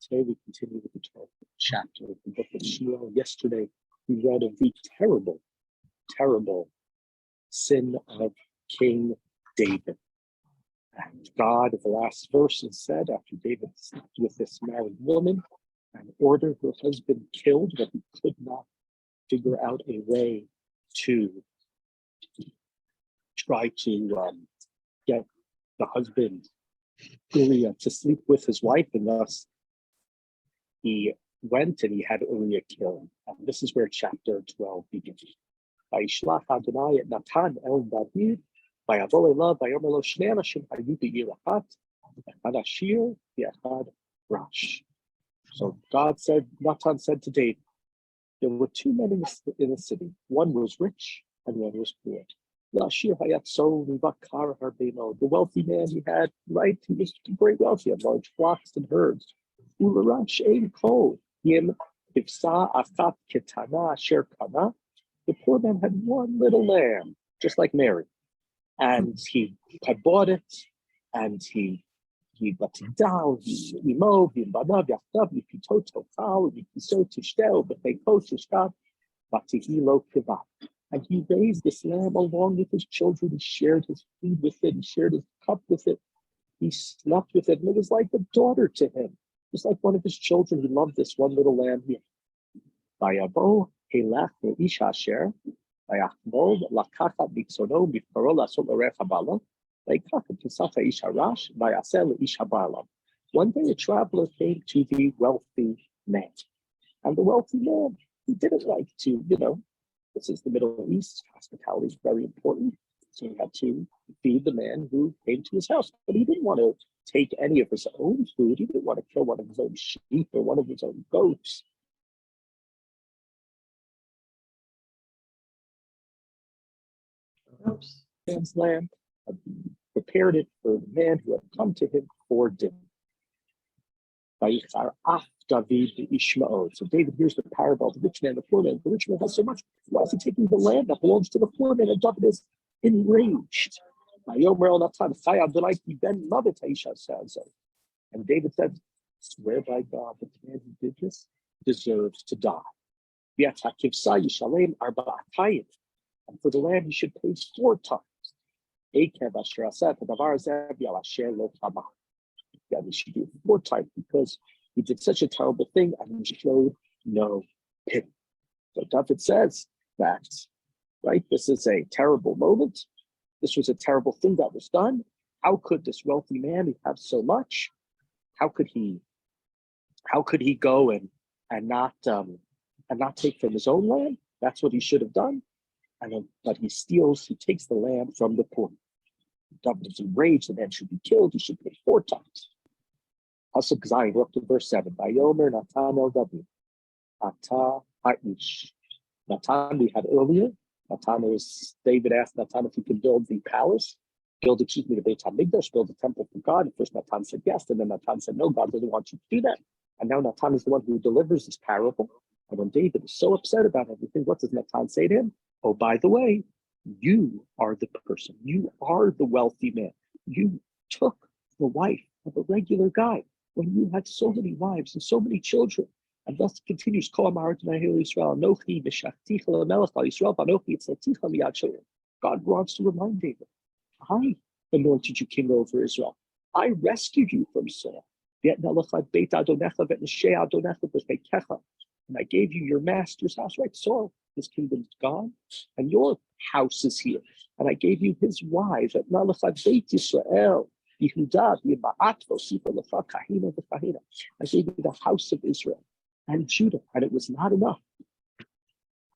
Today we continue with the 12th chapter of the book of Shmuel. Yesterday we read of the terrible, terrible sin of King David. And God, the last verses said, after David slept with this married woman and ordered her husband killed, but he could not figure out a way to try to get the husband Uriah to sleep with his wife, and thus he went and he had Uriah killed. And this is where chapter 12 begins. Vayishlach Adonai et Natan el David, vayavol elav vayomer lo shnei anashim hayu be'ir achat, echad ashir ve'echad rash. So God said, Natan said to David, there were two men in the city. One was rich and one was poor. The wealthy man, he had, right? He was very wealthy. He had large flocks and herds. The poor man had one little lamb, just like Mary. And he had bought it, and he let it down. And he raised this lamb along with his children. He shared his food with it. He shared his cup with it. He slept with it. And it was like a daughter to him. Just like one of his children. He loved this one little lamb here. One day a traveler came to the wealthy man. And the wealthy man, he didn't like to, this is the Middle East. Hospitality is very important. So he had to feed the man who came to his house. But he didn't want to take any of his own food. He didn't want to kill one of his own sheep or one of his own goats. Man's lamb, prepared it for the man who had come to him for dinner. So David hears the parable of the rich man, the poor man. The rich man has so much. Why is he taking the land that belongs to the poor man? And David is enraged. And David said, swear by God that the man who did this deserves to die. And for the land he should pay 4 times. Yeah, we should do it 4 times because he did such a terrible thing and he showed no pity. So David says that, right, this is a terrible moment. This was a terrible thing that was done. How could this wealthy man have so much? How could he go and not take from his own land? That's what he should have done. But he takes the lamb from the poor. David is enraged, the man should be killed, he should pay 4 times. Pasuk Zayin, up to verse 7. Vayomer Natan el David, Ata ha'ish. Natan we had earlier. David asked Natan if he could build the palace, the Beit HaMikdash, build a temple for God. And first Natan said yes, and then Natan said no, God doesn't want you to do that. And now Natan is the one who delivers this parable. And when David is so upset about everything, what does Natan say to him? Oh, by the way, you are the person. You are the wealthy man. You took the wife of a regular guy when you had so many wives and so many children. And thus continues, God wants to remind David, I anointed you king over Israel. I rescued you from Saul. And I gave you your master's house, right? Saul, his kingdom's gone, and your house is here. And I gave you his wives at Nalachat Beit Yisrael, Yehuda, Yima'at, Vosifa, Lefa, Kahina, V'Kahina. I gave you the house of Israel and Judah, and it was not enough.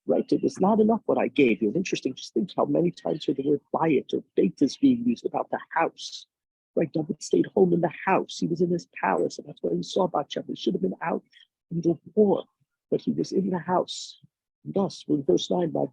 Right? It was not enough what I gave you. It's interesting, just think how many times here the word bayit or beit is being used about the house. Right? David stayed home in the house. He was in his palace, and that's where he saw Bathsheba. He should have been out in the war, but he was in the house. Thus, in verse 9, that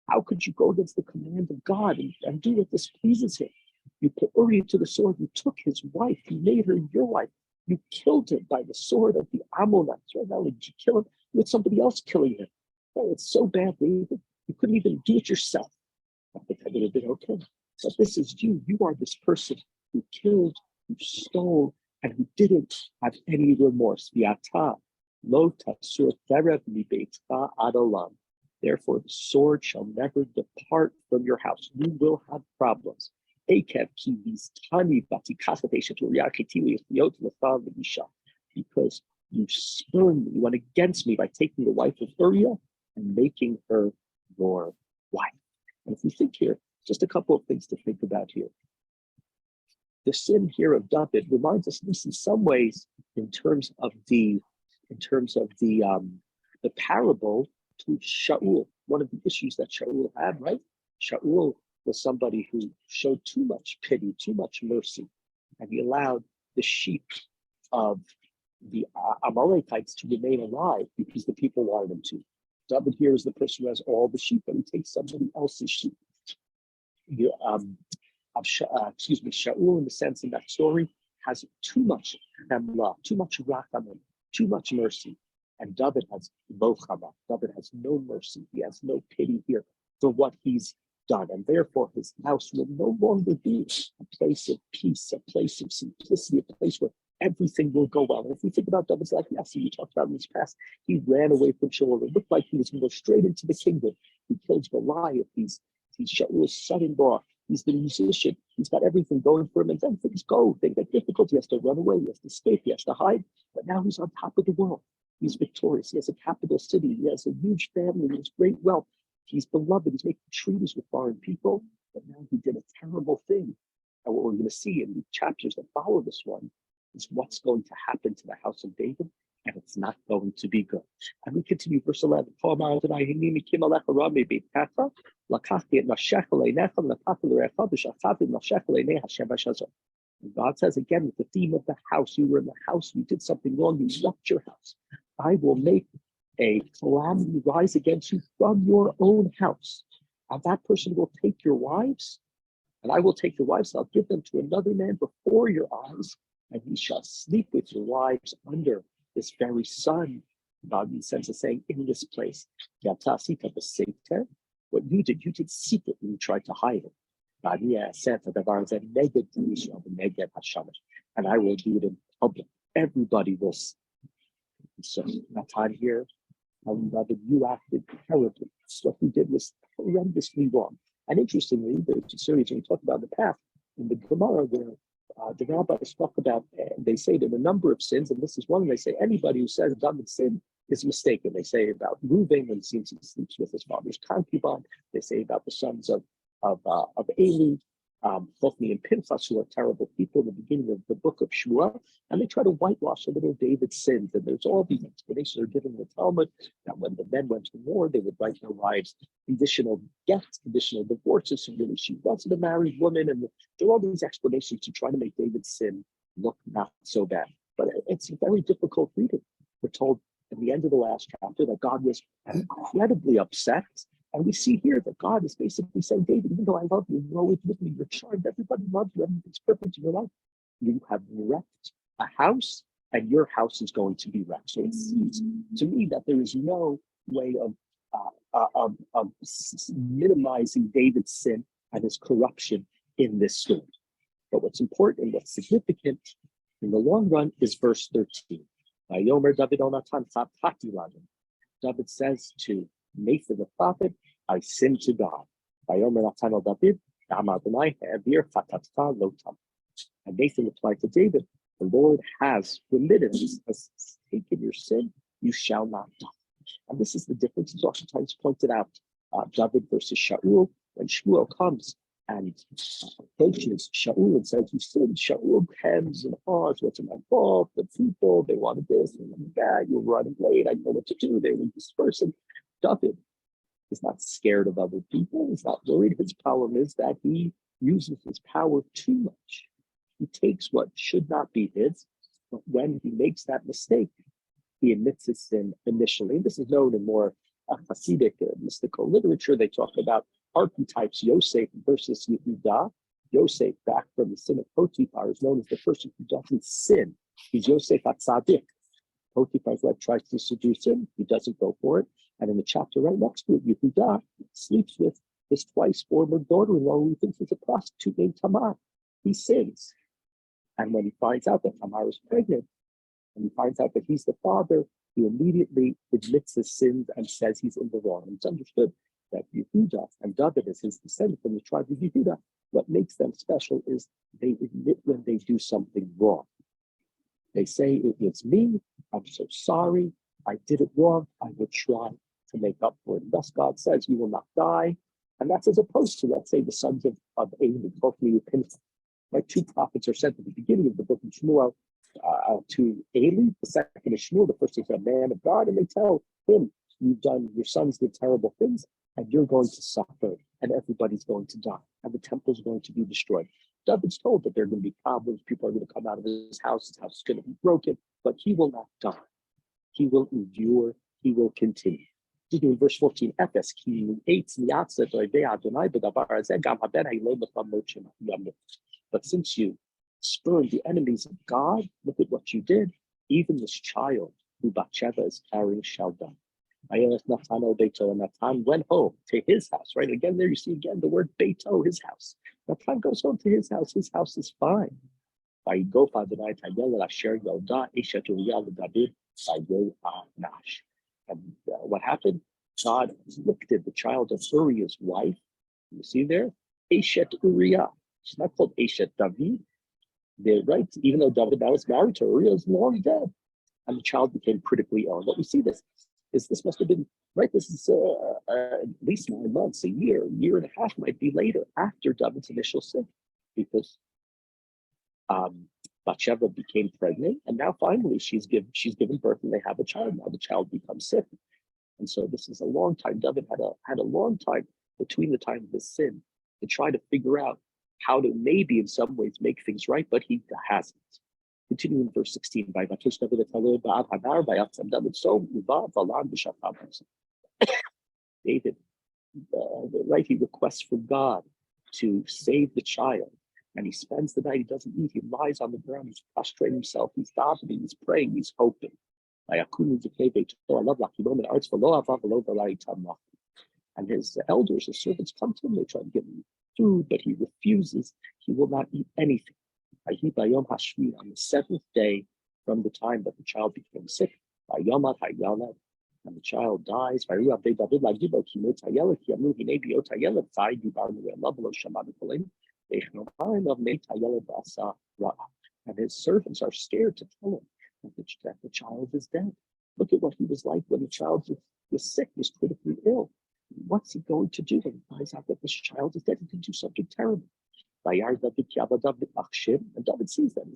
how could you go against the command of God and do what displeases him? You put Uriah to the sword, you took his wife, you made her your wife, you killed him by the sword of the Ammonites. Right now, did you kill him with somebody else killing him? Oh, it's so bad, David. You couldn't even do it yourself. I think I would have been okay. But this is you. You are this person who killed, who stole, and who didn't have any remorse. Viata, lo tasur terev mibeitcha ad olam. Therefore, the sword shall never depart from your house. You will have problems. Because you spurned me, you went against me by taking the wife of Uriah and making her your wife. And if we think here, just a couple of things to think about here. The sin here of David reminds us this in some ways in terms of the parable to Shaul. One of the issues that Shaul had, right? Shaul was somebody who showed too much pity, too much mercy, and he allowed the sheep of the Amalekites to remain alive because the people wanted them to. David here is the person who has all the sheep, but he takes somebody else's sheep. Shaul, in the sense in that story, has too much chemla, too much rachamim, too much mercy. And David has lo chama. David has no mercy. He has no pity here for what he's done. And therefore, his house will no longer be a place of peace, a place of simplicity, a place where everything will go well. And if we think about David's life, yes, we talked about in his past, he ran away from Shaul. It looked like he was going to go straight into the kingdom. He killed Goliath. He's Shaul's son-in-law. He's the musician. He's got everything going for him. And then things go. Things get difficult. He has to run away. He has to escape. He has to hide. But now he's on top of the world. He's victorious. He has a capital city. He has a huge family. He has great wealth. He's beloved. He's making treaties with foreign people. But now he did a terrible thing. And what we're going to see in the chapters that follow this one is what's going to happen to the house of David. And it's not going to be good. And we continue, verse 11. And God says again with the theme of the house, you were in the house, you did something wrong, you left your house. I will make a calamity rise against you from your own house. And that person will take your wives, and I will take your wives, and I'll give them to another man before your eyes, and he shall sleep with your wives under this very sun. God, in the sense of saying, in this place. What you did secretly, you tried to hide it. And I will do it in public. Everybody will see. So that time here, you acted terribly. What you did was horrendously wrong. And interestingly, there's a series when we talk about the path in the Gemara where the rabbis talk about, they say there are a number of sins, and this is one. They say anybody who says David sin is mistaken. They say about Reuben when it seems he sleeps with his father's concubine. They say about the sons of Eli, Hophni and Pinchas, who are terrible people in the beginning of the book of Shmuel, and they try to whitewash a little David's sins. And there's all these explanations are given in the Talmud that when the men went to war, they would write their wives conditional gets, conditional divorces, and really she wasn't a married woman. And there are all these explanations to try to make David's sin look not so bad. But it's a very difficult reading. We're told at the end of the last chapter that God was incredibly upset. And we see here that God is basically saying, David, even though I love you, you're always with me, you're charmed, everybody loves you, everything's perfect in your life. You have wrecked a house, and your house is going to be wrecked. So it seems to me that there is no way of minimizing David's sin and his corruption in this story. But what's important and what's significant in the long run is verse 13. David says to Nathan the prophet, I sinned to God. And Nathan replied to David, the Lord has remitted, has taken your sin, you shall not die. And this is the difference. It's oftentimes pointed out, David versus Shaul. When Shmuel comes and approaches Shaul and says, you sinned, Shaul hems and haws, what's my fault? The people, they wanted this, they wanted that, you were running late, I know what to do, they were dispersing. David is not scared of other people. He's not worried. His problem is that he uses his power too much. He takes what should not be his, but when he makes that mistake, he admits his sin initially. This is known in more Hasidic mystical literature. They talk about archetypes, Yosef versus Yehuda. Yosef, back from the sin of Potiphar, is known as the person who doesn't sin. He's Yosef HaTzadik. Potiphar's wife tries to seduce him. He doesn't go for it. And in the chapter right next to it, Yehuda sleeps with his twice former daughter-in-law, who he thinks is a prostitute named Tamar. He sins. And when he finds out that Tamar is pregnant, and he finds out that he's the father, he immediately admits his sins and says he's in the wrong. And it's understood that Yehuda and David is his descendant from the tribe of Yehuda. What makes them special is they admit when they do something wrong. They say, it's me, I'm so sorry, I did it wrong, I will try to make up for it. And thus God says, you will not die. And that's as opposed to, let's say, the sons of Eli, right? Two prophets are sent at the beginning of the book of Shmuel to Eli, the second is Shmuel, the first is a man of God, and they tell him, your sons did terrible things, and you're going to suffer, and everybody's going to die, and the temple is going to be destroyed. David's told that there are going to be problems, people are going to come out of his house is going to be broken, but he will not die. He will endure, he will continue. In verse 14, but since you spurned the enemies of God, look at what you did. Even this child who Bathsheba is carrying shall die. And Natan went home to his house, right? Again, there you see again the word Beito, his house. Natan goes home to his house is fine. And what happened? God afflicted the child of Uriah's wife. You see there? Eshet Uriah. She's not called Eshet David. They're right, even though David now is married to Uriah, is long dead. And the child became critically ill. And what we see this must have been, right, this is at least 9 months, a year and a half, might be later, after David's initial sin. Because Bathsheba became pregnant, and now finally she's given birth and they have a child. Now the child becomes sick. And so this is a long time. David had a long time between the time of his sin to try to figure out how to maybe in some ways make things right, but he hasn't. Continuing in verse 16, David, right, he requests for God to save the child, and he spends the night, he doesn't eat, he lies on the ground, he's prostrating himself, he's davening, he's praying, he's hoping. And his elders, his servants come to him, they try to give him food, but he refuses. He will not eat anything. On the seventh day from the time that the child became sick, and the child dies. And his servants are scared to tell him that the child is dead. Look at what he was like when the child was sick, was critically ill. What's he going to do when he finds out that this child is dead? He can do something terrible. And David sees them.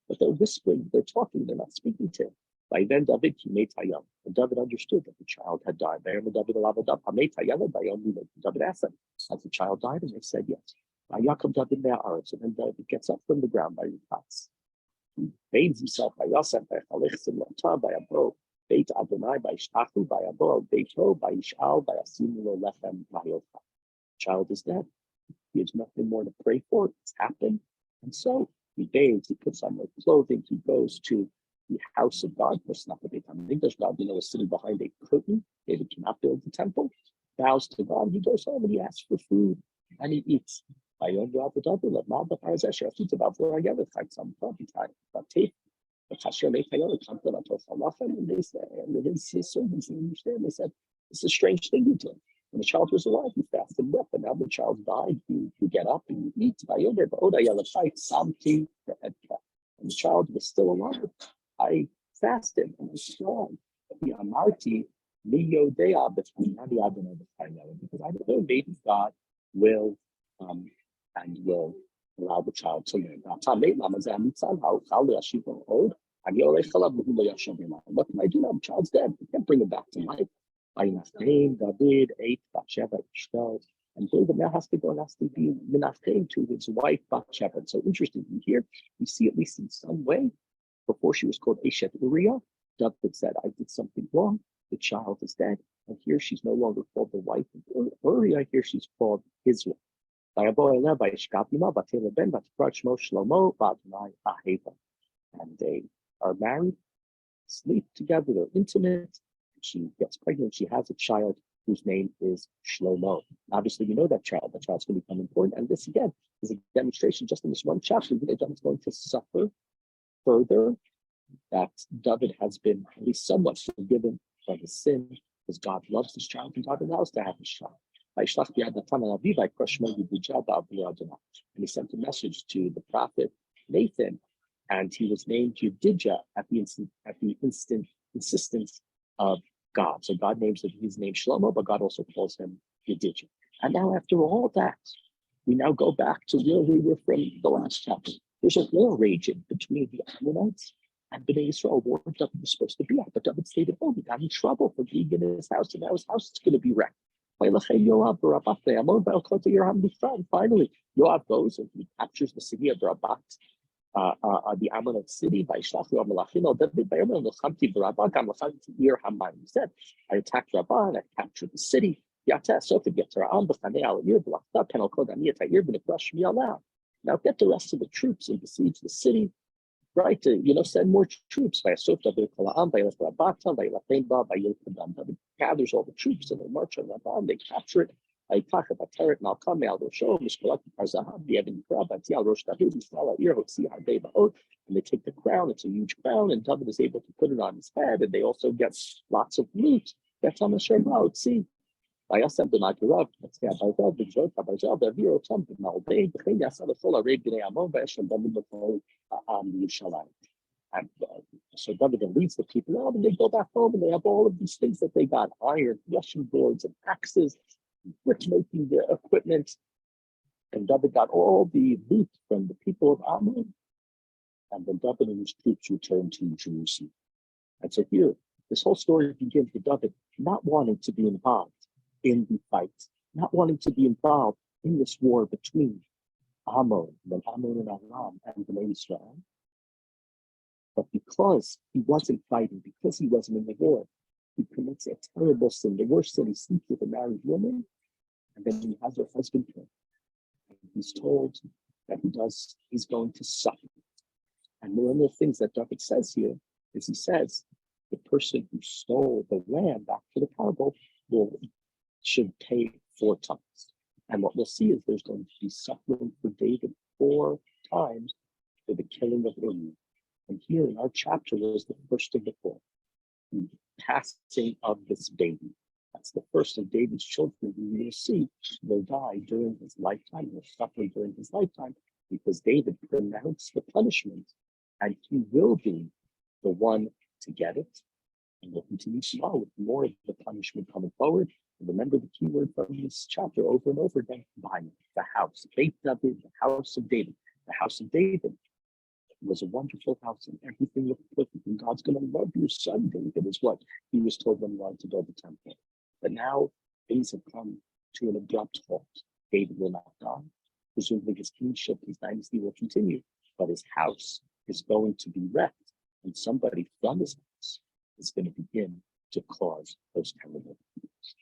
But they're whispering, they're talking, they're not speaking to him. By then, David David understood that the child had died. David asked them, has the child died? And they said yes. So then David gets up from the ground by Yeshivas. He bathes himself by Yosef, by Chalichsim, Lotam, by Abo, Beit Adonai, by Ishtachu, by Abo, Beito, by Ishal, by Asimu, Lechem, Mayotha. Child is dead. He has nothing more to pray for. It's happened. And so he bathes, he puts on the clothing, he goes to the house of God. It's not the Beit HaMikdash. God, is sitting behind a curtain. David cannot build the temple. Bows to God. He goes home and he asks for food and he eats. And his servants understand. They said, it's a strange thing you did. When the child was alive, you fasted and wept, but now the child died, you get up and you eat. And the child was still alive. I fasted and was strong. Because I don't know, maybe God will allow the child to live. What can I do now? The child's dead. I can't bring him back to life. David ate Bathsheba, and David now has to go and has to be menachem to his wife Bathsheba. And so interestingly here, we see at least in some way, before she was called Eshet Uriah, David said, I did something wrong, the child is dead, and here she's no longer called the wife of Uriah, here she's called his wife. And they are married, sleep together, they're intimate. She gets pregnant, she has a child whose name is Shlomo. Obviously, we know that child. That child's going to become important. And this, again, is a demonstration just in this one chapter that David's going to suffer further, that David has been at least somewhat forgiven from his sin, because God loves this child and God allows to have this child. And he sent a message to the prophet Nathan, and he was named Yedidja at the instant insistence of God. So God names his name Shlomo, but God also calls him Yedidja. And now, after all that, we now go back to where we were from the last chapter. There's a war raging between the Ammonites and Bnei Israel, war David was supposed to be at, but David stayed at home. He got in trouble for being in his house, and now his house is going to be wrecked. Finally, Yoav goes and he captures the city of Rabat, the Ammonite city. He said, I attacked Rabbah and I captured the city. Now get the rest of the troops and besiege the city, right? To, send more troops. Gathers all the troops and they march on Rabbah and they capture it. And they take the crown. It's a huge crown, and David is able to put it on his head, and they also get lots of loot. That's on the Shabbat. See. And so David leads the people out, and they go back home, and they have all of these things that they got: iron, threshing boards, and axes, brick-making equipment. And David got all the loot from the people of Ammon. And then David and his troops returned to Jerusalem. And so here, this whole story begins with David not wanting to be involved in the fight, not wanting to be involved in this war between Ammon and Aram and Bnei Israel. But because he wasn't fighting, because he wasn't in the war, he commits a terrible sin, the worst sin. He sleeps with a married woman, and then he has her husband killed. And he's told that he's going to suffer. And one of the things that David says here is he says, the person who stole the lamb back to the parable should pay 4 times. And what we'll see is there's going to be suffering for David 4 times for the killing of Elimelech. And here in our chapter was the first of the 4, the passing of this baby. That's the first of David's children who we will see will die during his lifetime, will suffer during his lifetime, because David pronounced the punishment, and he will be the one to get it. And we'll continue to know with more of the punishment coming forward. And remember the key word from this chapter over and over again: the house. Beit David, the house of David. The house of David was a wonderful house, and everything looked perfect. And God's going to love your son, David, is what he was told when he wanted to build the temple. But now things have come to an abrupt halt. David will not die. Presumably his kingship, his dynasty will continue, but his house is going to be wrecked, and somebody from his house is going to begin to cause those terrible things.